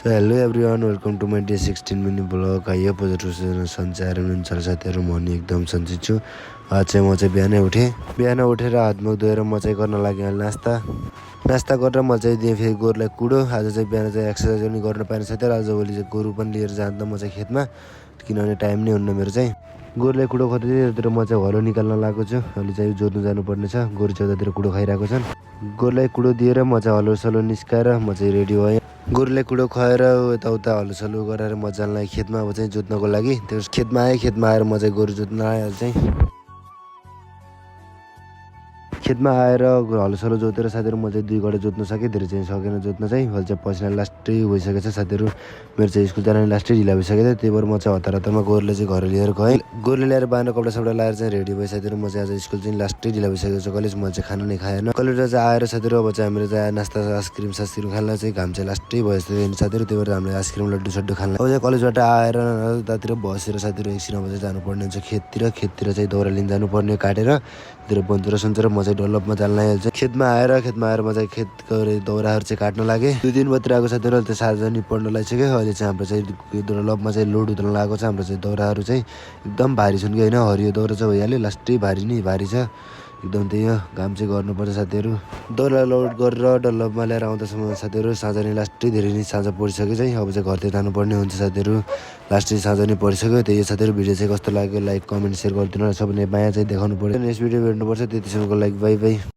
So hello everyone, welcome to my day 16 mini blog. आइयो positive सन्चै हुनुहुन्छ साथीहरू। म नि एकदम सन्चै छु। आज चाहिँ म चाहिँ बिहान उठेर हात मुख धोएर म चाहिँ गर्न लागेँ नास्ता गरेर म चाहिँ दिएँ फेरि गोरुलाई कुडो। आज चाहिँ बिहान चाहिँ एक्सर्साइज पनि गर्न पाएन साथीहरू। आजभोलि चाहिँ गोरु पनि लिएर जाँदा म चाहिँ खेतमा, किनभने टाइम नै हुन्न मेरो चाहिँ। गोरुलाई कुडो खोज्दै म चाहिँ हलो निकाल्न लागेको छु। अहिले चाहिँ जोत्नु जानुपर्ने छ। गोरु चौतातिर कुडो खाइरहेको छन्। गोरुलाई कुडो दिएर म चाहिँ हलो सलो निस्काएर म चाहिँ रेडी भएँ। गोरुलाई कुडो खुवाएर यताउता हलोसलो गरेर म जानलाई खेतमा अब चाहिँ जोत्नको लागि। त्यो खेतमा आएर म चाहिँ गोरु जोत्न आएर चाहिँ खेतमा आएर हलोसलो जोतेर साथीहरू म चाहिँ 2 गडे जोत्न सकेँ। धेरै चाहिँ सकेन जोत्न चाहिँ। अहिले चाहिँ पसिना लास्टै भइसकेको छ साथीहरू। मेरो चाहिँ स्कुल जान लास्टै ढिला भइसकेको थियो। त्यही भएर म चाहिँ हतारमा गोरुलाई चाहिँ घर लिएर गएँ। गोरुले ल्याएर बाँधेर कपडा सपडा लाएर चाहिँ रेडी भएँ साथीहरू। म चाहिँ आज स्कुल चाहिँ लास्टै ढिला भइसकेको छ। कलेज म चाहिँ खाना नै खाएन। कलेज चाहिँ आएर साथीहरू अब चाहिँ हामीले चाहिँ नास्ता आइसक्रिम खान चाहिँ घाम चाहिँ लास्टै भइसक्यो साथीहरू। त्यही भएर हामीले आइसक्रिम लड्डु सड्डु खान अब चाहिँ कलेजबाट आएर उतातिर बसेर साथीहरू एकछिन अब चाहिँ जानुपर्ने हुन्छ खेततिर चाहिँ दाउरा लिन जानुपर्ने काटेर।तिर बन्चुर सन्चुर म चाहिँ डल्लपमा जान आइहाल्छ। खेतमा आएर म चाहिँ खेतको दाउराहरू चाहिँ काट्न लागेँ। 2 दिन मात्रै आएको साथीहरू। अहिले चाहिँ सार्वजनिक पढ्न लागिसक्यो। अहिले चाहिँ हाम्रो चाहिँ डल्लपमा चाहिँ लोड उताल्न लागेको छ। हाम्रो चाहिँ दाउराहरू चाहिँ एकदम भारी छन् कि होइन। हरियो दाउरा चाहिँ भइहाल्यो, लास्टै भारी छ एकदम। त्यही हो, काम चाहिँ गर्नुपर्छ साथीहरू। दाउरा लोड गरेर डल्लपमा ल्याएर आउँदासम्म साथीहरू साँझ नै लास्टै धेरै नै साँझ परिसक्यो चाहिँ। अब चाहिँ घरतिर जानुपर्ने हुन्छ साथीहरू। लास्टै साँझ नै परिसक्यो। त्यही साथीहरू भिडियो चाहिँ कस्तो लाग्यो लाइक कमेन्ट सेयर गरिदिनु। सबैले माया चाहिँ देखाउनु पर्यो। नेक्स्ट भिडियो भेट्नुपर्छ। त्यतिसम्मको लाइक बाई बाई।